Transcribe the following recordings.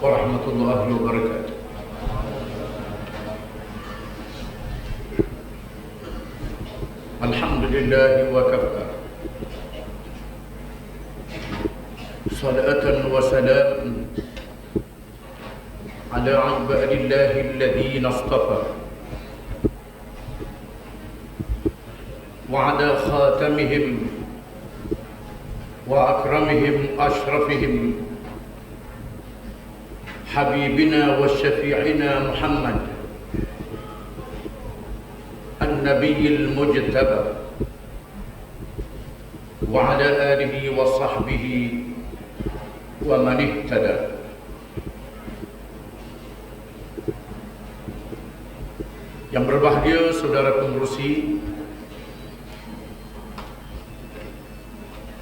warahmatullahi wabarakatuh. Alhamdulillahi wa kafa. Salatan wa salam ala ibadillahi alladhina istafa wa ala khatamihim wa akramihim ashrafihim habibina wa syafi'ina Muhammad النبي المجتبى وعلى آله وصحبه ومن اهتدى. Yang berbahagia saudara pengurusi,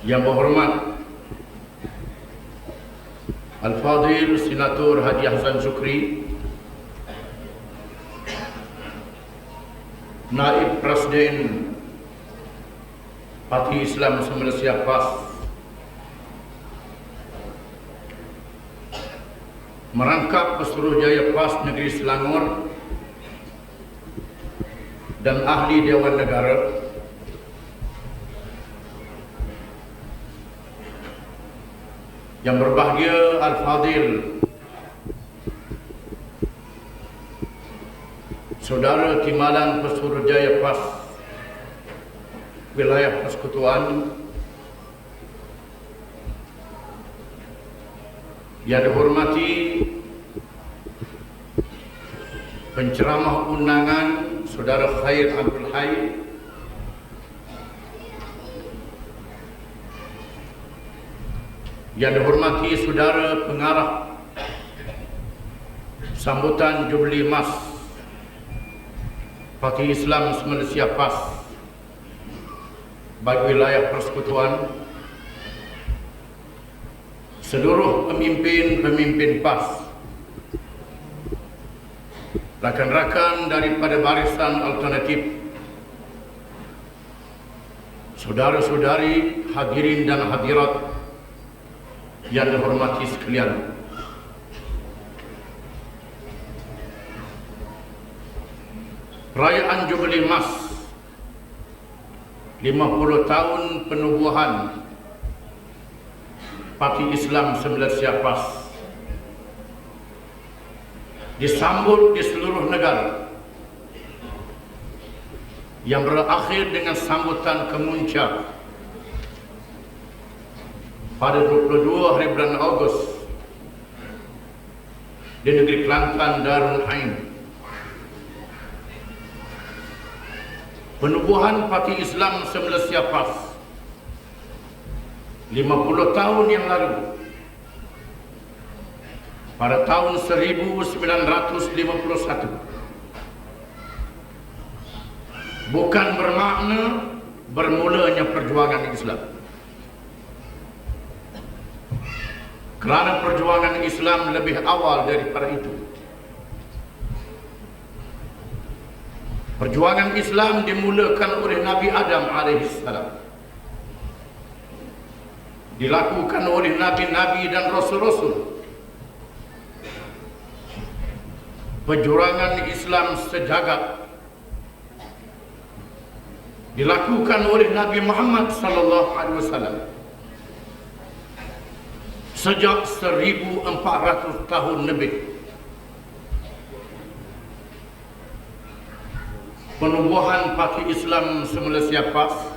yang berhormat Al-Fadhil Senator Haji Hasan Shukri, Naib Presiden Parti Islam Malaysia PAS, merangkap Pesuruhjaya PAS Negeri Selangor dan ahli Dewan Negara, yang berbahagia Al-Fadhil Saudara Timbalan Pesuruhjaya PAS Wilayah Persekutuan, yang dihormati penceramah undangan Saudara Khair Abdul Hayy, yang dihormati Saudara Pengarah sambutan Jubli Emas Parti Islam Malaysia PAS bagi wilayah Persekutuan, seluruh pemimpin PAS, rakan-rakan daripada Barisan Alternatif, saudara-saudari, hadirin dan hadirat yang dihormati sekalian. Perayaan Jubli Emas 50 tahun penubuhan Parti Islam Malaysia PAS disambut di seluruh negara, yang berakhir dengan sambutan kemuncak pada 22 hari bulan Ogos di negeri Kelantan Darul Ain. Penubuhan Parti Islam Malaysia PAS 50 tahun yang lalu, pada tahun 1951, bukan bermakna bermulanya perjuangan Islam, kerana perjuangan Islam lebih awal daripada itu. Perjuangan Islam dimulakan oleh Nabi Adam AS, dilakukan oleh Nabi-Nabi dan Rasul-Rasul. Perjuangan Islam sejagat dilakukan oleh Nabi Muhammad SAW sejak 1400 tahun lebih. Penubuhan Parti Islam Malaysia PAS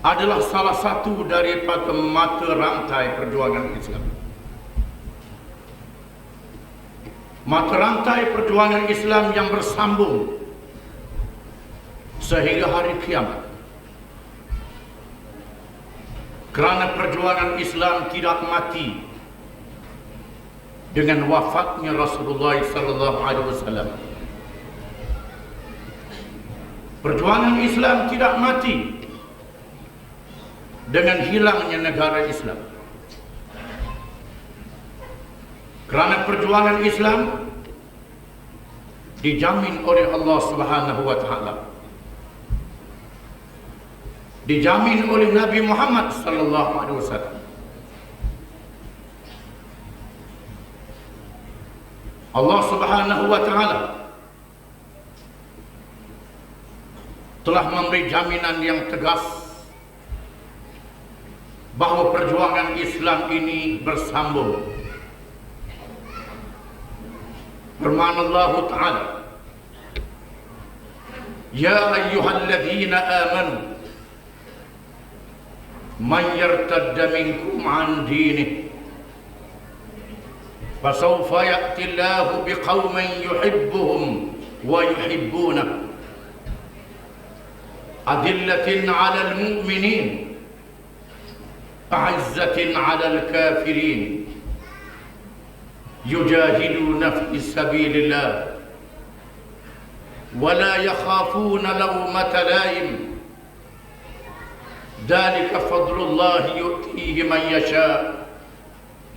adalah salah satu daripada mata rantai perjuangan Islam. Mata rantai perjuangan Islam yang bersambung sehingga hari kiamat. Kerana perjuangan Islam tidak mati dengan wafatnya Rasulullah SAW. Perjuangan Islam tidak mati dengan hilangnya negara Islam. Kerana perjuangan Islam dijamin oleh Allah Subhanahu wa taala, dijamin oleh Nabi Muhammad sallallahu alaihi wasallam. Allah Subhanahu wa taala telah memberi jaminan yang tegas bahawa perjuangan Islam ini bersambung. Firman Allah Ta'ala, Ya ayyuhalladzina amanu man yartadda minkum an dinih fasawfa ya'ti Allahu biqaumin yuhibbuhum wa yuhibbunah adillatin 'alal mu'minin a'izzatin 'alal kafirin yujahiduna fi sabilillah wala yakhafuna lawmata laim dzalika fadlullahi yu'tihi man yasha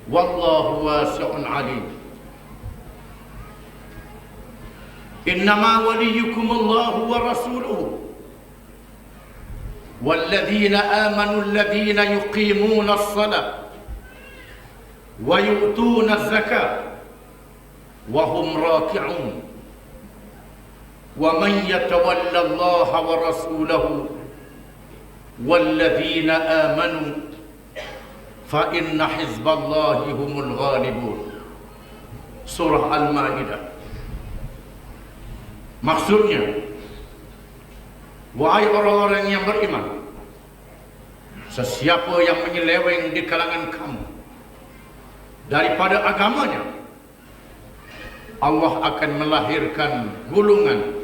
wallahu wasi'un 'alim. Innama waliyukumullahu wa rasuluhu walladzina amanu alladzina yuqimuna as-salah wa yu'tuna az-zakah wa hum raki'un wa man yatawalla Allah wa rasulahu walladzina amanu fa inna hizballahi humul ghalibun. Surah Al-Maidah. Maksudnya, wahai orang-orang yang beriman, sesiapa yang menyeleweng di kalangan kamu daripada agamanya, Allah akan melahirkan golongan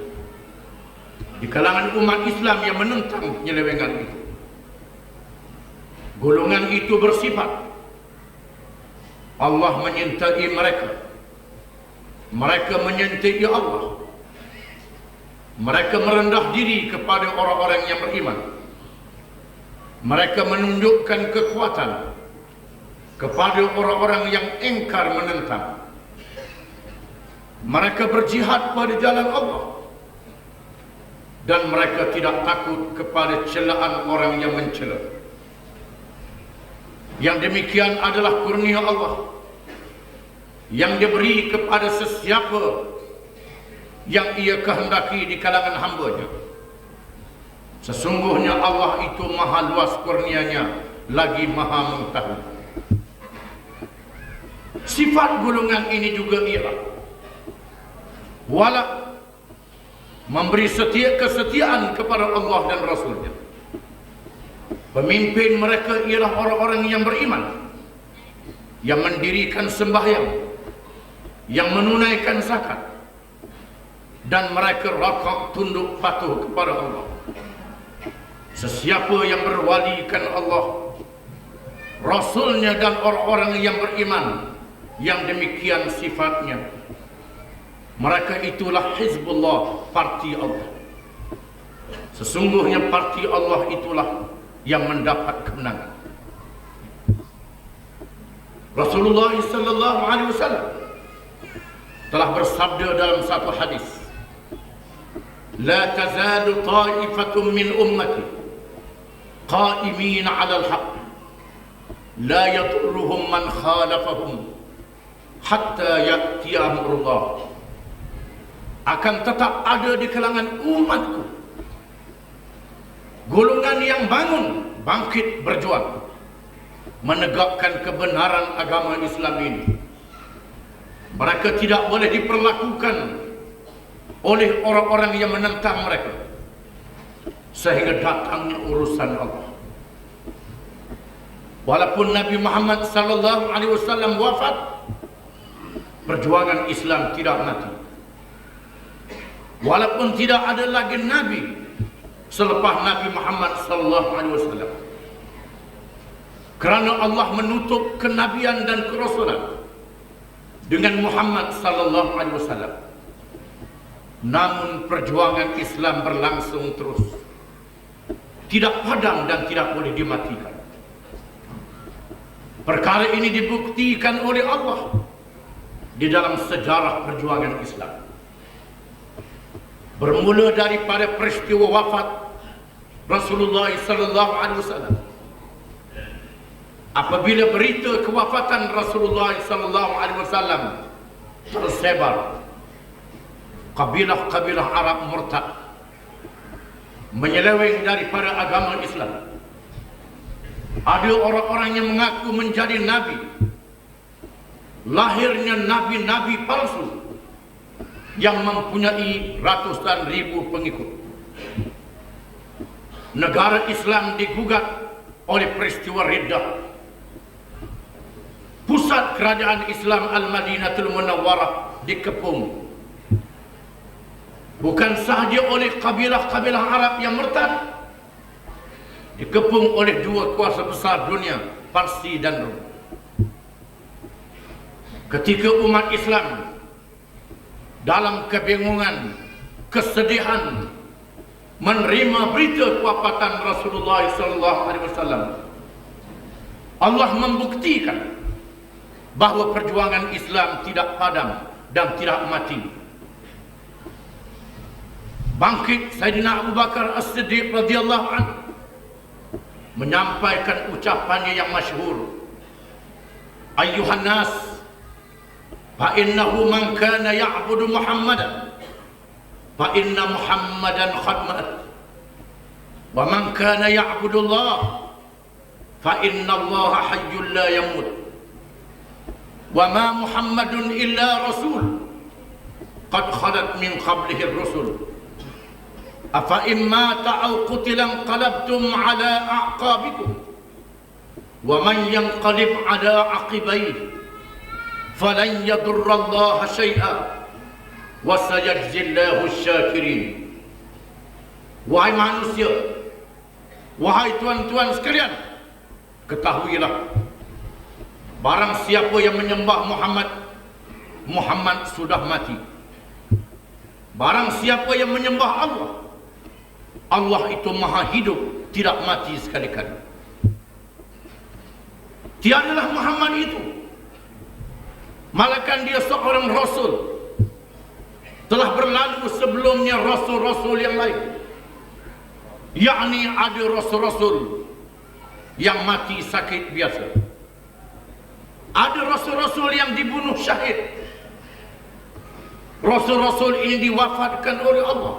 di kalangan umat Islam yang menentang penyelewengan itu. Golongan itu bersifat Allah menyintai mereka, mereka menyintai Allah, mereka merendah diri kepada orang-orang yang beriman, mereka menunjukkan kekuatan kepada orang-orang yang engkar menentang, mereka berjihad pada jalan Allah, dan mereka tidak takut kepada celaan orang yang mencela. Yang demikian adalah kurnia Allah yang diberi kepada sesiapa yang ia kehendaki di kalangan hamba-Nya. Sesungguhnya Allah itu maha luas kurnianya, lagi maha mengetahui. Sifat golongan ini juga ialah wala, memberi kesetiaan kepada Allah dan Rasul-Nya. Pemimpin mereka ialah orang-orang yang beriman, yang mendirikan sembahyang, yang menunaikan zakat, dan mereka rakak tunduk patuh kepada Allah. Sesiapa yang berwalikan Allah, Rasul-Nya dan orang-orang yang beriman, yang demikian sifatnya, mereka itulah Hizbullah, parti Allah. Sesungguhnya parti Allah itulah yang mendapat kemenangan. Rasulullah sallallahu alaihi wasallam telah bersabda dalam satu hadis, La tazalu ta'ifatun min ummati qa'imin 'ala al-haqq la yadurruhum man khalafahum hatta ya'ti amrullah. Akan tetap ada di kalangan umatku golongan yang bangkit berjuang menegakkan kebenaran agama Islam ini. Mereka tidak boleh diperlakukan oleh orang-orang yang menentang mereka sehingga datangnya urusan Allah. Walaupun Nabi Muhammad sallallahu alaihi wasallam wafat, perjuangan Islam tidak mati. Walaupun tidak ada lagi nabi selepas Nabi Muhammad sallallahu alaihi wasallam, kerana Allah menutup kenabian dan kerasulan dengan Muhammad sallallahu alaihi wasallam. Namun perjuangan Islam berlangsung terus, tidak padam dan tidak boleh dimatikan. Perkara ini dibuktikan oleh Allah di dalam sejarah perjuangan Islam. Bermula daripada peristiwa wafat Rasulullah sallallahu alaihi wasallam. Apabila berita kewafatan Rasulullah sallallahu alaihi wasallam tersebar kabilah-kabilah Arab murtad, menyeleweng daripada agama Islam. Ada orang-orang yang mengaku menjadi nabi. Lahirnya nabi-nabi palsu yang mempunyai ratusan ribu pengikut. Negara Islam digugat oleh peristiwa Riddah. Pusat kerajaan Islam Al-Madinatul Munawwarah dikepung bukan sahaja oleh kabilah-kabilah Arab yang murtad, dikepung oleh dua kuasa besar dunia, Parsi dan Rom. Ketika umat Islam dalam kebingungan, kesedihan menerima berita kewafatan Rasulullah SAW, Allah membuktikan bahawa perjuangan Islam tidak padam dan tidak mati. Bangkit Sayyidina Abu Bakar As-Siddiq radhiyallahu anhu menyampaikan ucapannya yang masyhur, "Ayyuhan nas, fa innahu man kana ya'budu Muhammadan fa inna Muhammadan qad mat, wa man kana ya'budu Allah fa inna Allah hayyun la yamut, wa ma Muhammadun illa rasul qad khalat min qablihi ar-rusul, afa in mata aw qutila qalabtum ala a'qabikum, wa man yanqalib ala aqibaihi falan yadurra Allah syai'a wa sayajzillahu asy-syakirin." Wahai manusia, wahai tuan-tuan sekalian, ketahuilah, barang siapa yang menyembah Muhammad, Muhammad sudah mati. Barang siapa yang menyembah Allah, Allah itu maha hidup, tidak mati sekali-kali. Tiadalah Muhammad itu, malakan dia seorang rasul. Telah berlalu sebelumnya rasul-rasul yang lain, yakni ada rasul-rasul yang mati sakit biasa, ada rasul-rasul yang dibunuh syahid. Rasul-rasul ini diwafatkan oleh Allah,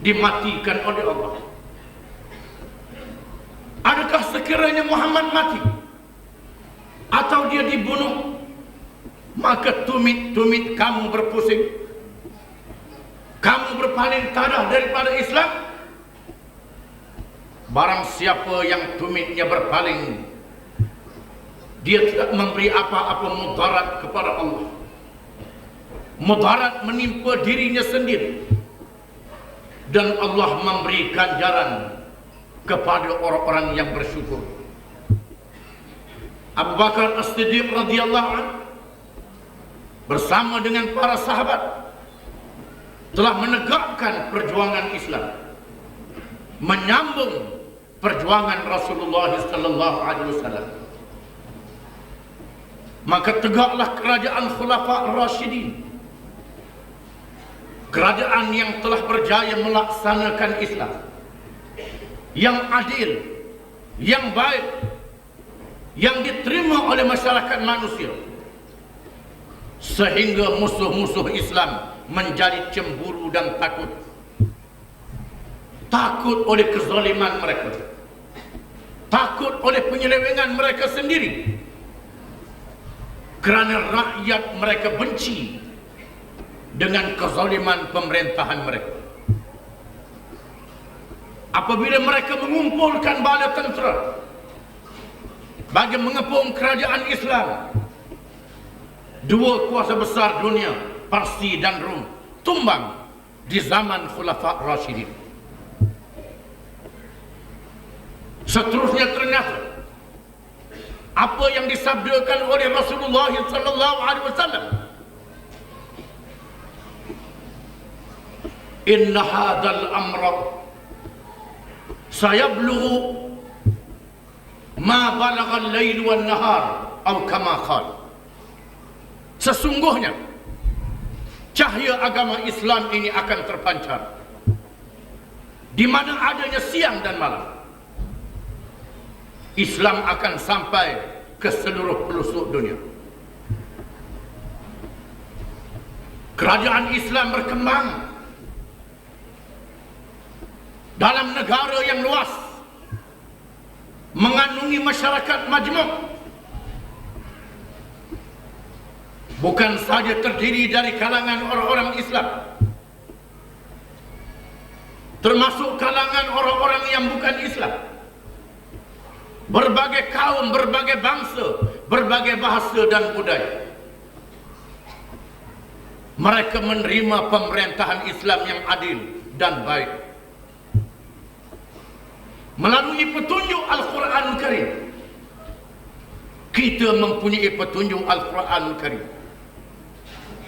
dimatikan oleh Allah. Adakah sekiranya Muhammad mati atau dia dibunuh, maka tumit-tumit kamu berpusing, kamu berpaling tadah daripada Islam? Barang siapa yang tumitnya berpaling, dia tidak memberi apa-apa mudarat kepada Allah. Mudarat menimpa dirinya sendiri, dan Allah memberi ganjaran kepada orang-orang yang bersyukur. Abu Bakar As-Siddiq radhiyallahu anhu bersama dengan para sahabat telah menegakkan perjuangan Islam, menyambung perjuangan Rasulullah sallallahu alaihi wasallam. Maka tegaklah kerajaan Khulafa' Ar-Rasyidin, kerajaan yang telah berjaya melaksanakan Islam yang adil, yang baik, yang diterima oleh masyarakat manusia, sehingga musuh-musuh Islam menjadi cemburu dan takut. Takut oleh kezaliman mereka, takut oleh penyelewengan mereka sendiri, kerana rakyat mereka benci dengan kezaliman pemerintahan mereka. Apabila mereka mengumpulkan bala tentera bagi mengepung kerajaan Islam, dua kuasa besar dunia, Parsi dan Rom, tumbang di zaman Khulafa' Rasyidin. Seterusnya ternyata apa yang disabdakan oleh Rasulullah sallallahu alaihi wasallam, "Inna hadzal amra sayablughu ma balagha al-lail wan nahar," atau kama qala, sesungguhnya cahaya agama Islam ini akan terpancar di mana adanya siang dan malam. Islam akan sampai ke seluruh pelosok dunia. kerajaan Islam berkembang dalam negara yang luas, mengandungi masyarakat majmuk, bukan saja terdiri dari kalangan orang-orang Islam, termasuk kalangan orang-orang yang bukan Islam, berbagai kaum, berbagai bangsa, berbagai bahasa dan budaya. Mereka menerima pemerintahan Islam yang adil dan baik melalui petunjuk Al-Quran Karim. Kita mempunyai petunjuk Al-Quran Karim,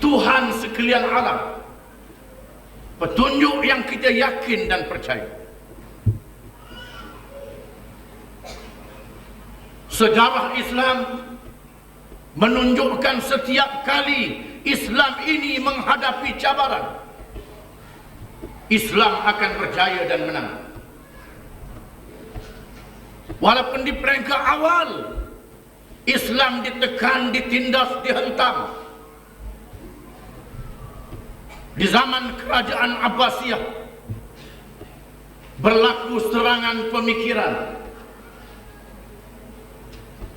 Tuhan sekalian alam, petunjuk yang kita yakin dan percaya. Sejarah Islam menunjukkan setiap kali Islam ini menghadapi cabaran, Islam akan berjaya dan menang. Walaupun di peringkat awal Islam ditekan, ditindas, dihentam. Di zaman kerajaan Abbasiyah berlaku serangan pemikiran.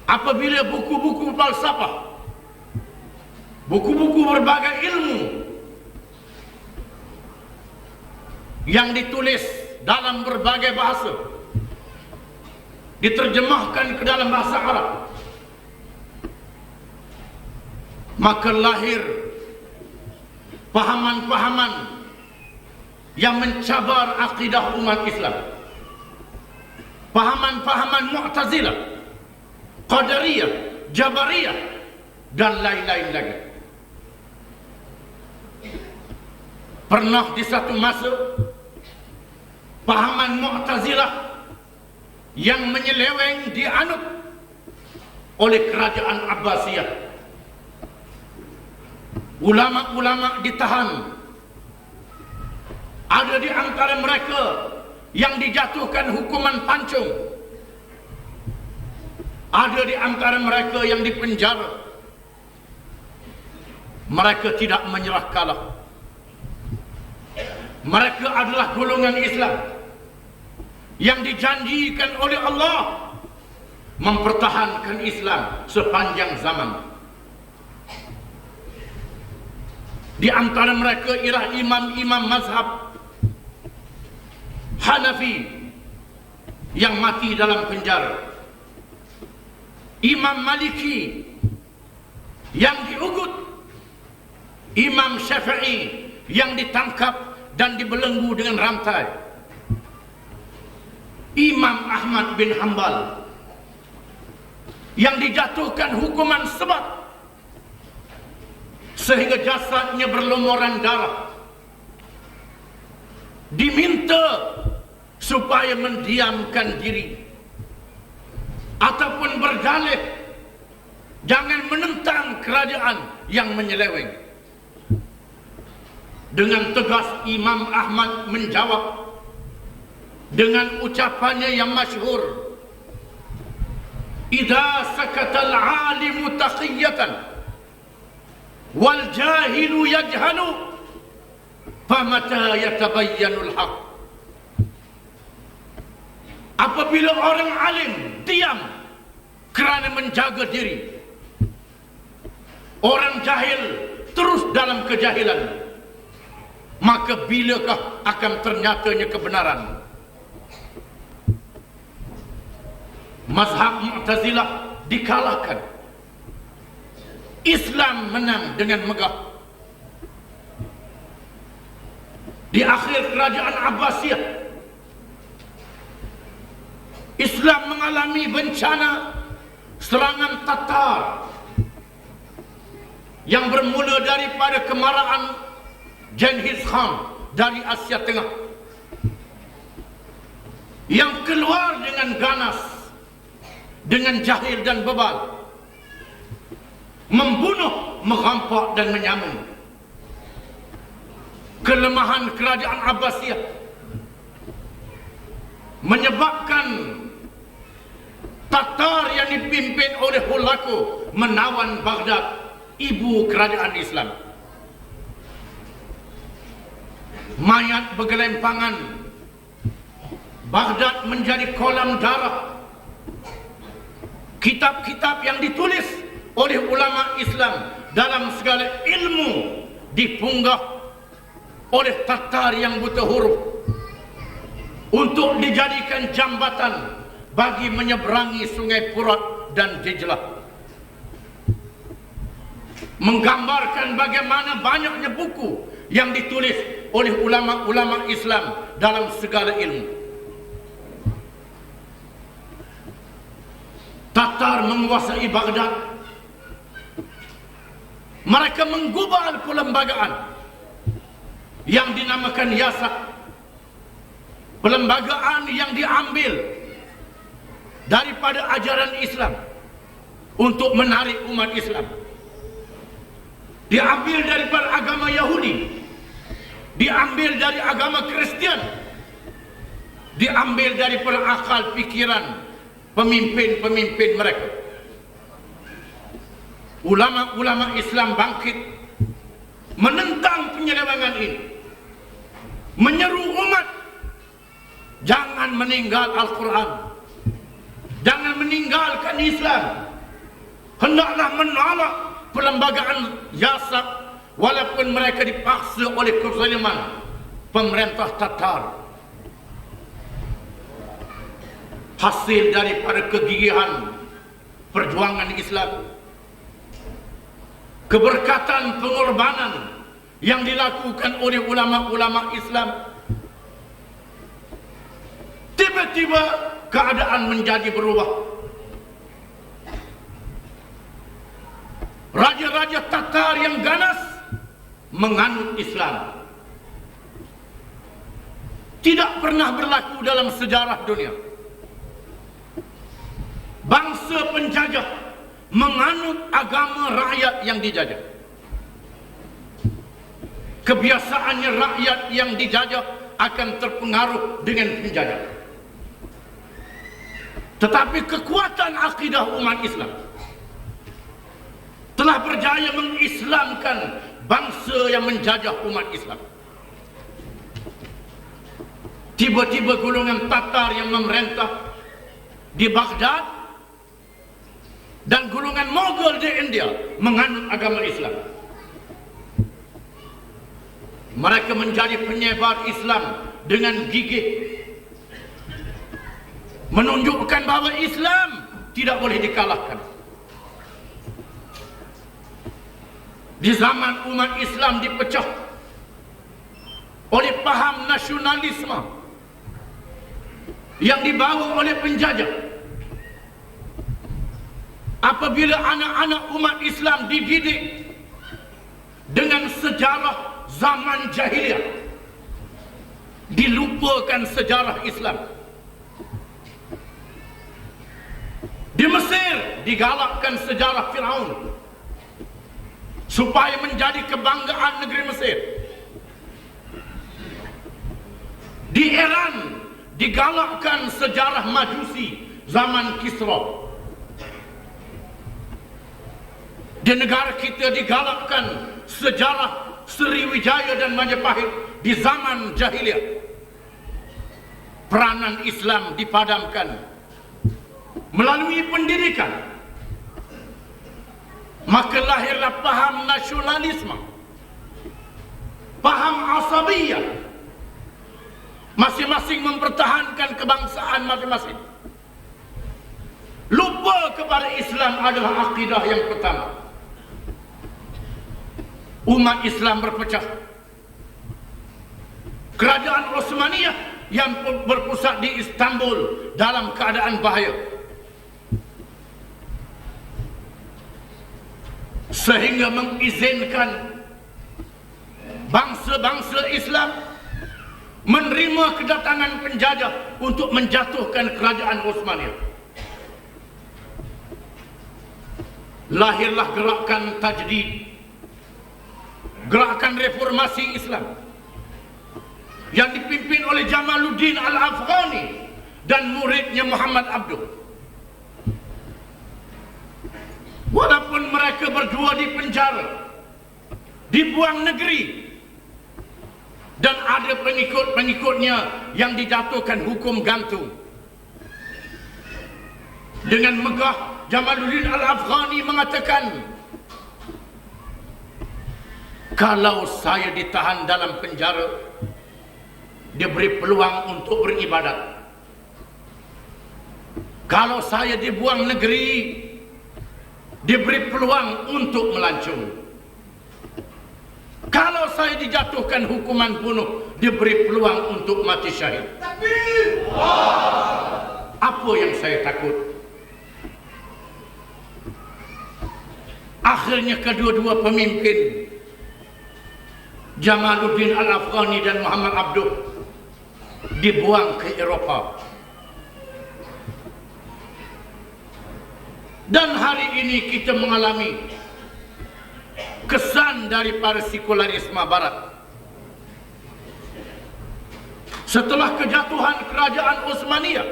Apabila buku-buku falsafah, buku-buku berbagai ilmu yang ditulis dalam berbagai bahasa diterjemahkan ke dalam bahasa Arab, maka lahir pahaman-pahaman yang mencabar akidah umat Islam. Pahaman-pahaman Mu'tazilah, Qadariyah, Jabariyah, dan lain-lain lagi. Pernah di satu masa pahaman Mu'tazilah yang menyeleweng dianut oleh kerajaan Abbasiyah. Ulama-ulama ditahan. Ada di antara mereka yang dijatuhkan hukuman pancung. Ada di antara mereka yang dipenjara. Mereka tidak menyerah kalah. Mereka adalah golongan Islam yang dijanjikan oleh Allah mempertahankan Islam sepanjang zaman. Di antara mereka ialah imam-imam mazhab Hanafi yang mati dalam penjara, Imam Maliki yang diugut, Imam Syafi'i yang ditangkap dan dibelenggu dengan rantai, Imam Ahmad bin Hanbal yang dijatuhkan hukuman sebat sehingga jasadnya berlumuran darah, diminta supaya mendiamkan diri ataupun berdalih jangan menentang kerajaan yang menyeleweng. Dengan tegas Imam Ahmad menjawab dengan ucapannya yang masyhur, "Idza sakata al-'alimu taqiyatan wal jahilu yajhalu famata yatabayyanu al-haq." Apabila orang alim diam kerana menjaga diri, orang jahil terus dalam kejahilan, maka bilakah akan ternyatanya kebenaran? Mazhab Mu'tazilah dikalahkan, Islam menang dengan megah. Di akhir kerajaan Abbasiyah, Islam mengalami bencana serangan Tatar yang bermula daripada kemarahan Genghis Khan dari Asia Tengah, yang keluar dengan ganas, dengan jahil dan bebal, membunuh, merampak dan menyamun. Kelemahan kerajaan Abbasiyah menyebabkan Tatar yang dipimpin oleh Hulaku menawan Baghdad, ibu kerajaan Islam. mayat bergelempangan. Baghdad menjadi kolam darah. Kitab-kitab yang ditulis oleh ulama Islam dalam segala ilmu dipunggah oleh Tatar yang buta huruf untuk dijadikan jambatan bagi menyeberangi Sungai Furat dan Dijlah. Menggambarkan bagaimana banyaknya buku yang ditulis oleh ulama-ulama Islam dalam segala ilmu. Tatar menguasai Baghdad. Mereka menggubal perlembagaan yang dinamakan Yasak. Perlembagaan yang diambil daripada ajaran Islam untuk menarik umat Islam. Diambil daripada agama Yahudi, diambil dari agama Kristian, diambil daripada akal pikiran pemimpin-pemimpin mereka. Ulama-ulama Islam bangkit menentang penyelewengan ini, menyeru umat jangan meninggal Al-Quran, jangan meninggalkan Islam, hendaklah menolak perlembagaan Yasak walaupun mereka dipaksa oleh kezaliman pemerintah Tatar. Hasil daripada kegigihan perjuangan Islam, keberkatan pengorbanan yang dilakukan oleh ulama-ulama Islam, tiba-tiba keadaan menjadi berubah. Raja-raja Tatar yang ganas menganut Islam. Tidak pernah berlaku dalam sejarah dunia bangsa penjajah menganut agama rakyat yang dijajah. Kebiasaannya rakyat yang dijajah akan terpengaruh dengan penjajah. Tetapi kekuatan akidah umat Islam telah berjaya mengislamkan bangsa yang menjajah umat Islam. Tiba-tiba golongan Tatar yang memerintah di Baghdad dan golongan Mogol di India menganut agama Islam. Mereka menjadi penyebar Islam dengan gigih, menunjukkan bahawa Islam tidak boleh dikalahkan. Di zaman umat Islam dipecah oleh paham nasionalisme yang dibawa oleh penjajah. Apabila anak-anak umat Islam dididik dengan sejarah zaman jahiliyah, dilupakan sejarah Islam. Di Mesir digalakkan sejarah Firaun supaya menjadi kebanggaan negeri Mesir. Di Iran digalakkan sejarah Majusi zaman Kisra. Di negara kita digalakkan sejarah Sriwijaya dan Majapahit di zaman jahiliyah. Peranan Islam dipadamkan melalui pendidikan. Maka lahirlah paham nasionalisme, paham asabiyah. Masing-masing mempertahankan kebangsaan masing-masing. Lupa kepada Islam adalah akidah yang pertama. Umat Islam berpecah. Kerajaan Osmaniyah yang berpusat di Istanbul dalam keadaan bahaya, sehingga mengizinkan bangsa-bangsa Islam menerima kedatangan penjajah untuk menjatuhkan kerajaan Osmaniyah. Lahirlah gerakan tajdid, gerakan reformasi Islam yang dipimpin oleh Jamaluddin Al-Afghani dan muridnya Muhammad Abduh. Walaupun mereka berdua di penjara, dibuang negeri, dan ada pengikut-pengikutnya yang dijatuhkan hukum gantung. Dengan megah, Jamaluddin Al-Afghani mengatakan, kalau saya ditahan dalam penjara, diberi peluang untuk beribadat. Kalau saya dibuang negeri, diberi peluang untuk melancong. Kalau saya dijatuhkan hukuman bunuh, diberi peluang untuk mati syahid. Apa yang saya takut? Akhirnya kedua-dua pemimpin, Jamaluddin Al-Afghani dan Muhammad Abduh, dibuang ke Eropah. Dan hari ini kita mengalami kesan daripada sekularisme barat. Setelah kejatuhan kerajaan Osmania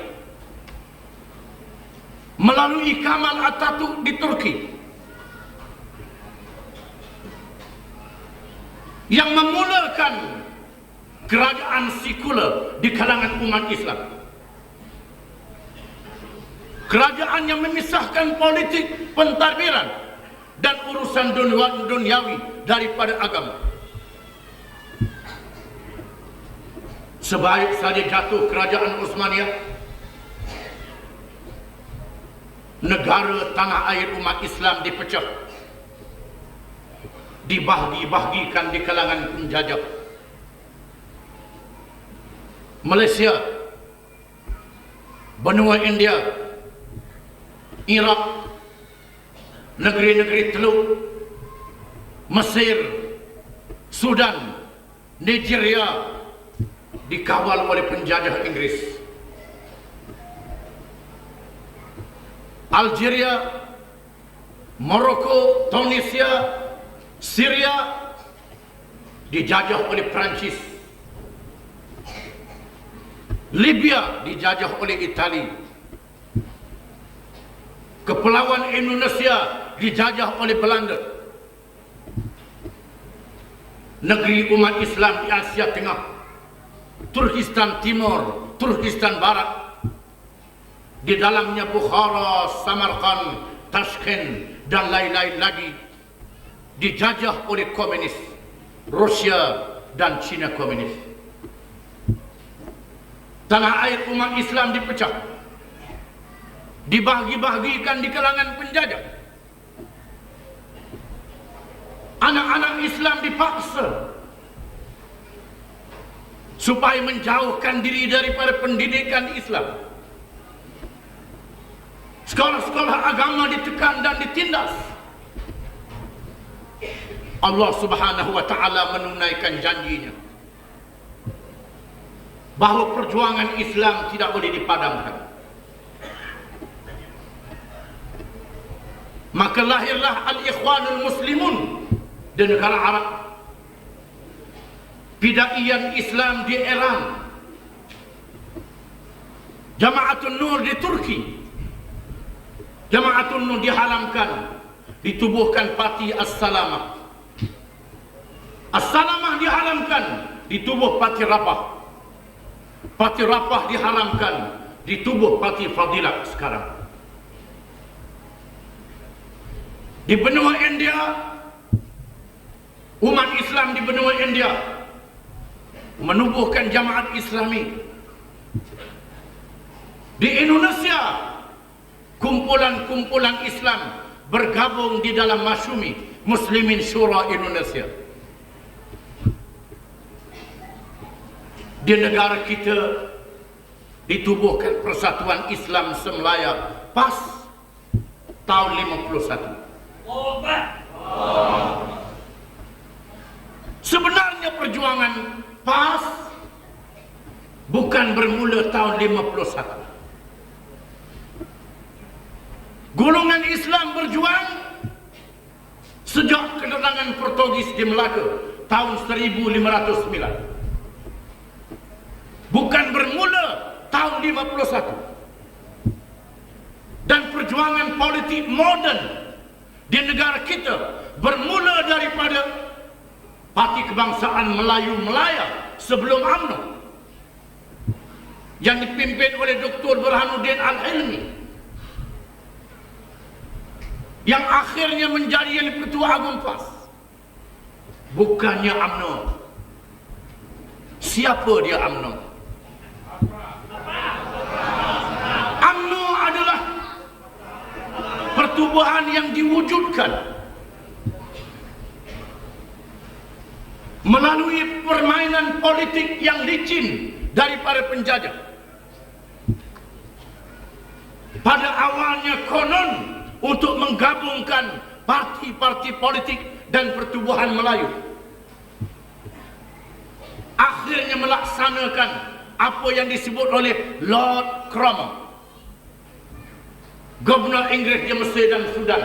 melalui Kemal Atatürk di Turki, yang memulakan kerajaan sekular di kalangan umat Islam, kerajaan yang memisahkan politik pentadbiran dan urusan duniawi daripada agama. Sebaik saja jatuh kerajaan Osmania, negara tanah air umat Islam dipecah, dibahagi-bahagikan di kalangan penjajah. Malaysia, benua India, Iraq, negeri-negeri Teluk, Mesir, Sudan, Nigeria dikawal oleh penjajah Inggris. Algeria, Morocco, Tunisia, Syria dijajah oleh Perancis. Libya dijajah oleh Itali. Kepulauan Indonesia dijajah oleh Belanda. Negeri umat Islam di Asia Tengah, Turkistan Timur, Turkistan Barat, di dalamnya Bukhara, Samarkand, Tashkent dan lain-lain lagi, dijajah oleh komunis, Rusia dan Cina komunis. Tanah air umat Islam dipecah, dibahagi-bahagikan di kalangan penjajah. Anak-anak Islam dipaksa supaya menjauhkan diri daripada pendidikan Islam. Sekolah-sekolah agama ditekan dan ditindas. Allah Subhanahu wa taala menunaikan janjinya bahawa perjuangan Islam tidak boleh dipadamkan. Maka lahirlah Al-Ikhwanul Muslimun di negara Arab, Pidaian Islam di Iran, Jama'atun Nur di Turki. Jama'atun Nur diharamkan, ditubuhkan parti As-Salamah. As-Salamah diharamkan, ditubuh parti Rabah. Parti Rabah diharamkan, ditubuh parti Fadilah sekarang. Di benua India, umat Islam di benua India menubuhkan Jamaat Islami. Di Indonesia, kumpulan-kumpulan Islam bergabung di dalam Masyumi, Muslimin Syura Indonesia. Di negara kita ditubuhkan Persatuan Islam Semelaya PAS tahun 51. Sebenarnya perjuangan PAS bukan bermula tahun 51. Golongan Islam berjuang sejak kedatangan Portugis di Melaka tahun 1509. Bukan bermula tahun 51. Dan perjuangan politik moden di negara kita bermula daripada Parti Kebangsaan Melayu Melaya sebelum UMNO yang dipimpin oleh Dr. Burhanuddin Al-Hilmi, yang akhirnya menjadi Ketua Agung PAS. Bukannya UMNO. Siapa dia UMNO? UMNO adalah pertubuhan yang diwujudkan melalui permainan politik yang licin daripada penjajah. Pada awalnya konon untuk menggabungkan parti-parti politik dan pertubuhan Melayu. Akhirnya melaksanakan apa yang disebut oleh Lord Cromwell, Gubernur Inggeris di Mesir dan Sudan,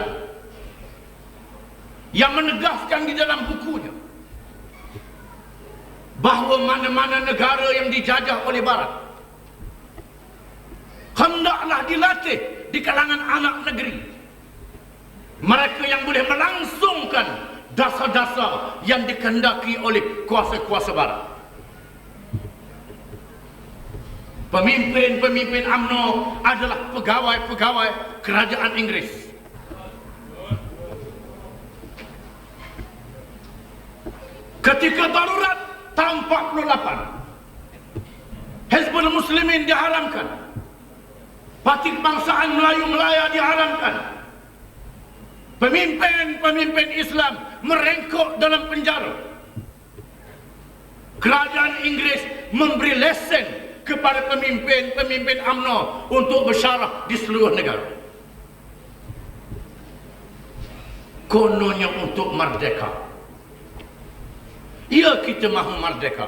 yang menegaskan di dalam bukunya bahawa mana-mana negara yang dijajah oleh Barat hendaklah dilatih di kalangan anak negeri, mereka yang boleh melangsungkan dasar-dasar yang dikehendaki oleh kuasa-kuasa Barat. Pemimpin-pemimpin UMNO adalah pegawai-pegawai kerajaan Inggeris. Ketika darurat tahun 48, Hizbul Muslimin diharamkan, Parti Kebangsaan Melayu Melaya diharamkan, pemimpin-pemimpin Islam merengkok dalam penjara. Kerajaan Inggeris memberi lesen kepada pemimpin-pemimpin UMNO untuk bersyarah di seluruh negara. Kononnya untuk merdeka. Ya, kita mahu merdeka.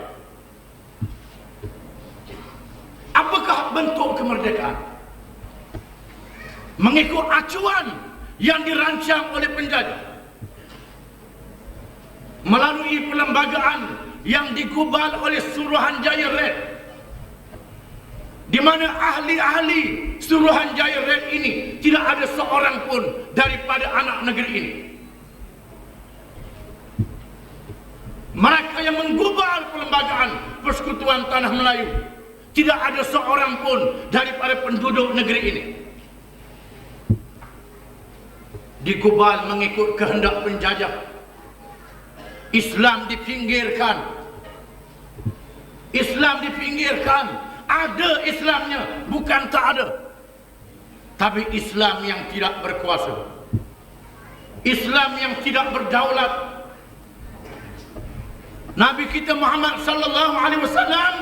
Apakah bentuk kemerdekaan? Mengikut acuan yang dirancang oleh penjajah, melalui perlembagaan yang digubal oleh Suruhanjaya Red, di mana ahli-ahli Suruhanjaya Red ini tidak ada seorang pun daripada anak negeri ini. Mereka yang menggubal perlembagaan Persekutuan Tanah Melayu, tidak ada seorang pun daripada penduduk negeri ini. Digubal mengikut kehendak penjajah. Islam dipinggirkan. Islam dipinggirkan. Ada Islamnya, bukan tak ada. Tapi Islam yang tidak berkuasa, Islam yang tidak berdaulat. Nabi kita Muhammad sallallahu alaihi wasallam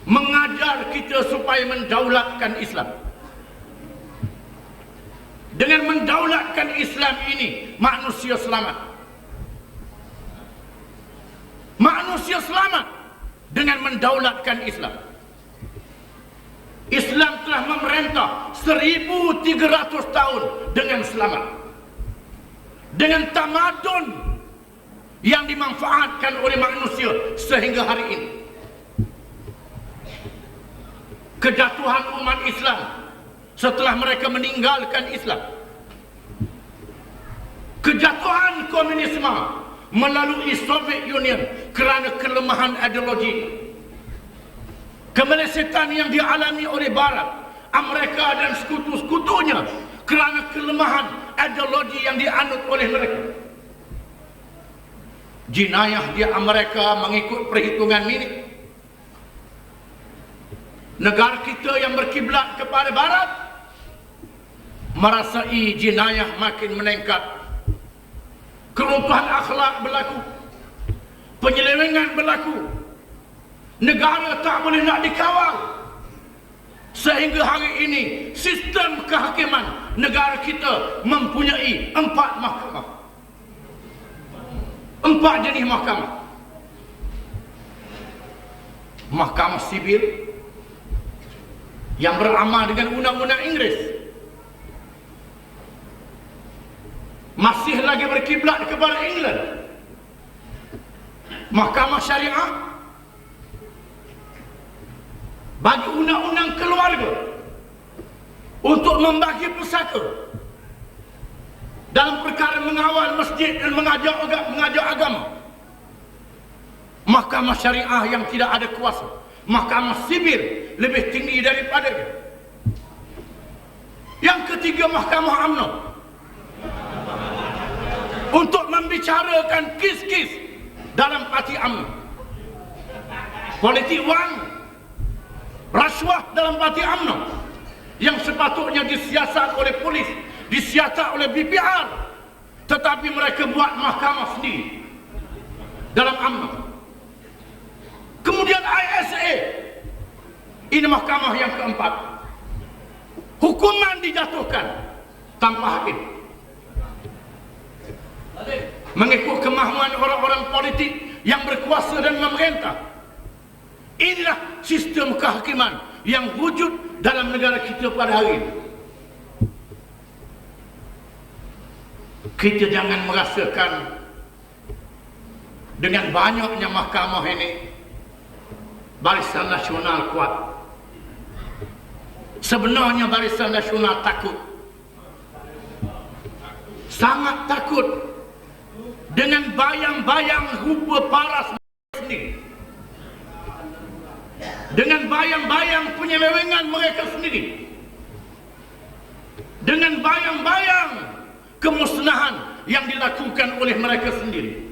mengajar kita supaya mendaulatkan Islam. Dengan mendaulatkan Islam ini, manusia selamat. Manusia selamat dengan mendaulatkan Islam. Islam telah memerintah 1300 tahun dengan selamat, dengan tamadun yang dimanfaatkan oleh manusia sehingga hari ini. Kejatuhan umat Islam setelah mereka meninggalkan Islam, kejatuhan komunisme melalui Soviet Union kerana kelemahan ideologi, kemelesetan yang dialami oleh Barat, Amerika dan sekutu-sekutunya kerana kelemahan ideologi yang dianut oleh mereka. Jenayah di Amerika mengikut perhitungan minik. Negara kita yang berkiblat kepada Barat merasai jenayah makin meningkat. Keruntuhan akhlak berlaku, penyelewengan berlaku, negara tak boleh nak dikawal. Sehingga hari ini sistem kehakiman negara kita mempunyai 4 mahkamah, 4 jenis mahkamah. Mahkamah sivil yang beramal dengan undang-undang Inggeris, masih lagi berkiblat kepada England. Mahkamah syariah bagi undang-undang keluarga untuk membagi pusaka dalam perkara mengawal masjid dan mengajar agama. Mahkamah syariah yang tidak ada kuasa. Mahkamah sipil lebih tinggi daripadanya. Yang ketiga, Mahkamah UMNO untuk membicarakan kes-kes dalam parti UMNO. Politik wang, rasuah dalam parti UMNO yang sepatutnya disiasat oleh polis, disiasat oleh BPR, tetapi mereka buat mahkamah sendiri dalam UMNO. Kemudian ISA, ini mahkamah yang keempat. Hukuman dijatuhkan tanpa hakim, mengikut kemahuan orang-orang politik yang berkuasa dan memerintah. Inilah sistem kehakiman yang wujud dalam negara kita pada hari ini. Kita jangan merasakan dengan banyaknya mahkamah ini Barisan Nasional kuat. Sebenarnya Barisan Nasional takut, sangat takut dengan bayang-bayang rupa paras sendiri, dengan bayang-bayang penyelewengan mereka sendiri, dengan bayang-bayang kemusnahan yang dilakukan oleh mereka sendiri,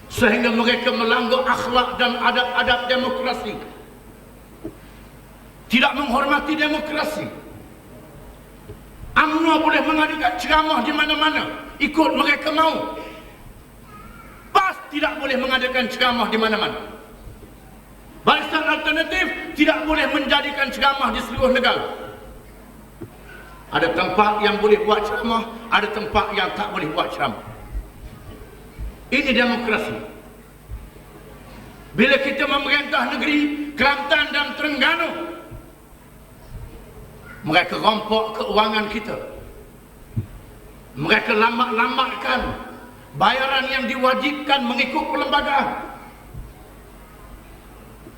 sehingga mereka melanggar akhlak dan adab-adab demokrasi, tidak menghormati demokrasi. UMNO boleh mengadakan ceramah di mana-mana ikut mereka mahu. PAS tidak boleh mengadakan ceramah di mana-mana. Barisan Alternatif tidak boleh menjadikan ceramah di seluruh negara. Ada tempat yang boleh buat ceramah, ada tempat yang tak boleh buat ceramah. Ini demokrasi. Bila kita memerintah negeri Kelantan dan Terengganu, mereka rompok keuangan kita. Mereka lambat-lambatkan bayaran yang diwajibkan mengikut perlembagaan.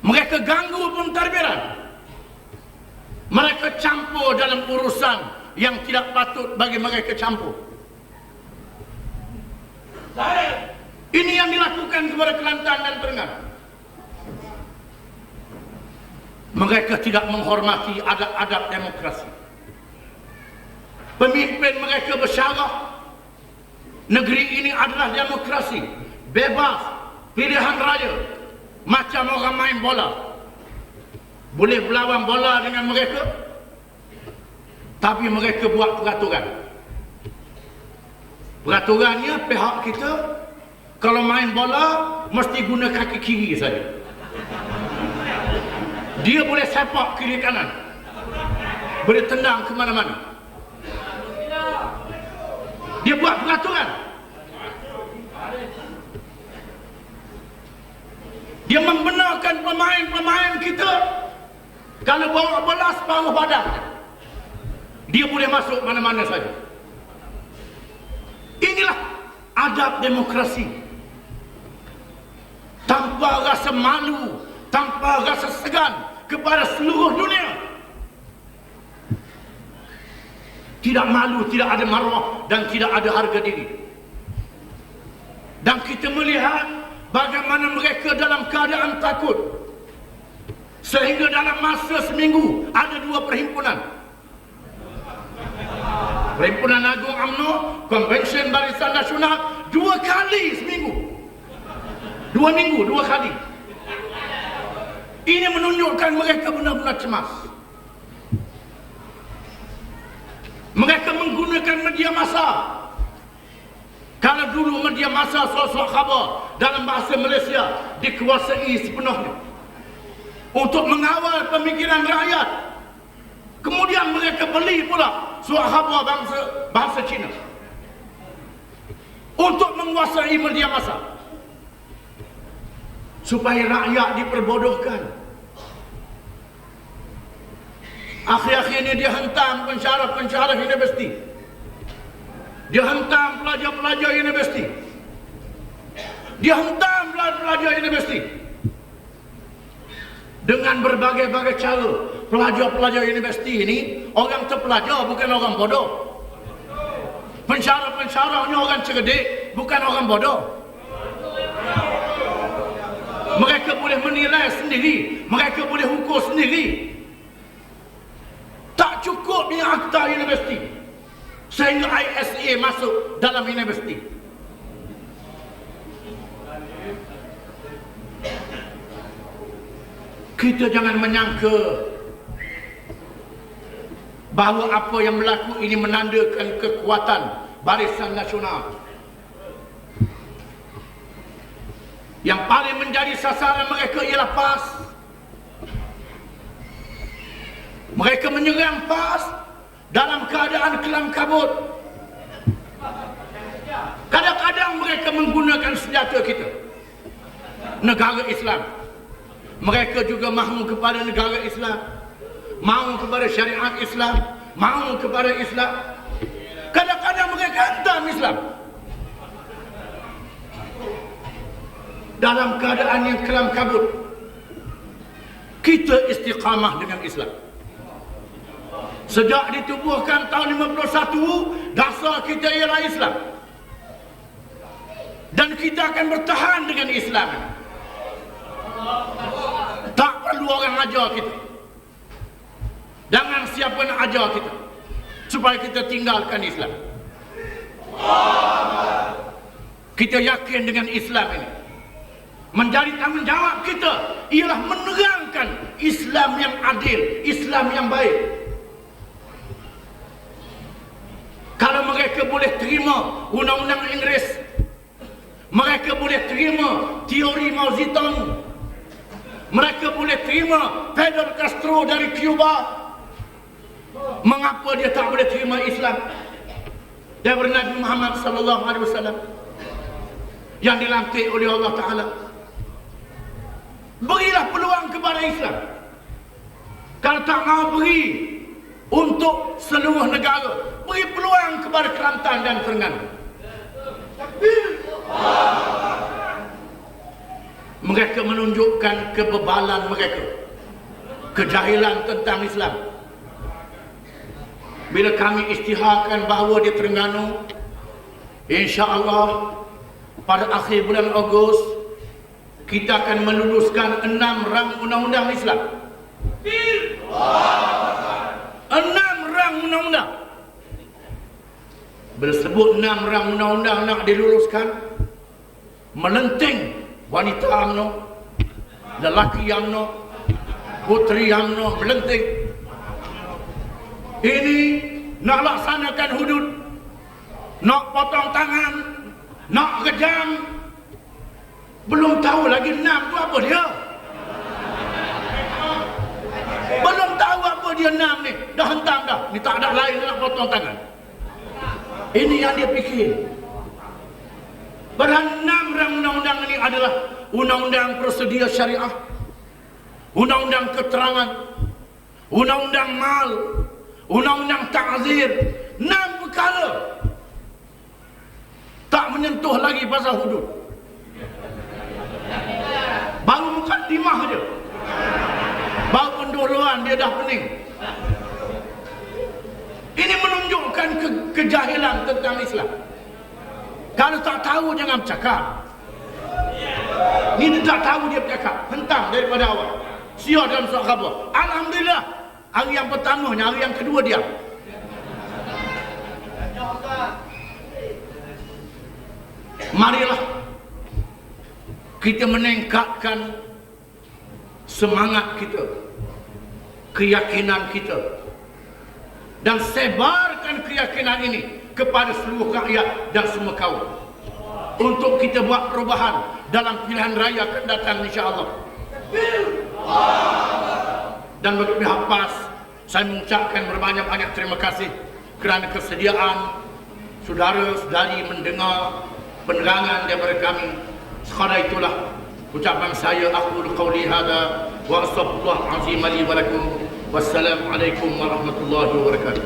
Mereka ganggu pentadbiran. Mereka campur dalam urusan yang tidak patut bagi mereka campur. Ini yang dilakukan kepada Kelantan dan Terengganu. Mereka tidak menghormati adab-adab demokrasi. Pemimpin mereka bersyarah negeri ini adalah demokrasi, bebas, pilihan raya, macam orang main bola. Boleh berlawan bola dengan mereka, tapi mereka buat peraturan. Peraturannya pihak kita kalau main bola mesti guna kaki kiri saja. Dia boleh sepak kiri kanan, boleh tendang ke mana-mana. Dia buat peraturan. Dia membenarkan pemain-pemain kita kalau bawa bola separuh badan, dia boleh masuk mana-mana saja. Inilah adab demokrasi. Tanpa rasa malu, tanpa rasa segan kepada seluruh dunia. Tidak malu, tidak ada maruah dan tidak ada harga diri. Dan kita melihat bagaimana mereka dalam keadaan takut, sehingga dalam masa seminggu ada 2 perhimpunan. Perhimpunan Agung UMNO, Konvensyen Barisan Nasional 2 kali seminggu. 2 minggu, 2 kali. Ini menunjukkan mereka benar-benar cemas. Mereka menggunakan media massa. Kalau dulu media massa surat khabar dalam bahasa Malaysia dikuasai sepenuhnya untuk mengawal pemikiran rakyat. Kemudian mereka beli pula surat khabar bahasa Cina untuk menguasai media massa, supaya rakyat diperbodohkan. Akhir-akhir ini dia hentam pensyarah-pensyarah universiti, dia hentam pelajar-pelajar universiti, dia hentam pelajar-pelajar universiti dengan berbagai-bagai cara. Pelajar-pelajar universiti ini orang terpelajar, bukan orang bodoh. Pensyarah-pensyarahnya orang cerdik, bukan orang bodoh. Mereka boleh menilai sendiri, mereka boleh ukur sendiri. Tak cukup dengan akta universiti sehingga ISA masuk dalam universiti. Kita jangan menyangka bahawa apa yang berlaku ini menandakan kekuatan Barisan Nasional. Yang paling menjadi sasaran mereka ialah PAS. Mereka menyerang PAS dalam keadaan kelam kabut. Kadang-kadang mereka menggunakan senjata kita, negara Islam. Mereka juga mahu kepada negara Islam, mahu kepada syariat Islam, mahu kepada Islam. Kadang-kadang mereka hantam Islam dalam keadaan yang kelam kabut. Kita istiqamah dengan Islam. Sejak ditubuhkan tahun 51, dasar kita ialah Islam. Dan kita akan bertahan dengan Islam. Tak perlu orang ajar kita. Jangan siapa nak ajar kita supaya kita tinggalkan Islam. Kita yakin dengan Islam ini. Menjadi tanggungjawab kita ialah menerangkan Islam yang adil, Islam yang baik. Kalau mereka boleh terima undang-undang Inggeris, mereka boleh terima teori Mao Zedong, mereka boleh terima Fidel Castro dari Cuba, mengapa dia tak boleh terima Islam daripada Nabi Muhammad sallallahu alaihi wasallam yang dilantik oleh Allah Taala? Berilah peluang kepada Islam. Kalau tak mahu beri untuk seluruh negara, beri peluang kepada Kelantan dan Terengganu. Mereka menunjukkan kebebalan mereka, kejahilan tentang Islam. Bila kami isytiharkan bahawa di Terengganu, insya-Allah pada akhir bulan Ogos kita akan meluluskan 6 rang undang-undang Islam. 6 rang undang-undang. Bila sebut 6 rang undang-undang nak diluluskan, melenting wanita UMNO, lelaki UMNO, puteri UMNO melenting. Ini nak laksanakan hudud, nak potong tangan, nak kejam. Belum tahu lagi 6 tu apa dia. Belum tahu apa dia 6 ni. Dah hentam dah. Ni tak ada lain nak potong tangan. Ini yang dia fikir. Padahal 6 rang undang-undang ini adalah undang-undang prosedur syariah, undang-undang keterangan, undang-undang mal, undang-undang ta'zir. 6 perkara. Tak menyentuh lagi pasal hudud. Baru mukadimah je, baru penduluan dia dah pening. Ini menunjukkan kejahilan tentang Islam. Kalau tak tahu jangan bercakap. Ini tak tahu dia bercakap, hentam daripada awal. Siar dalam surat khabar. Alhamdulillah, hari yang pertamanya, hari yang kedua dia. Marilah kita meningkatkan semangat kita, keyakinan kita, dan sebarkan keyakinan ini kepada seluruh rakyat dan semua kaum, untuk kita buat perubahan dalam pilihan raya akan datang insya-Allah. Dan bagi pihak PAS, saya mengucapkan berbanyak-banyak terima kasih kerana kesediaan saudara-saudari mendengar penerangan daripada kami. Sekadar itulah ucapan saya. Aqulu qawli hadza wa astaghfirullah azim li wa lakum. Wassalamualaikum warahmatullahi wabarakatuh.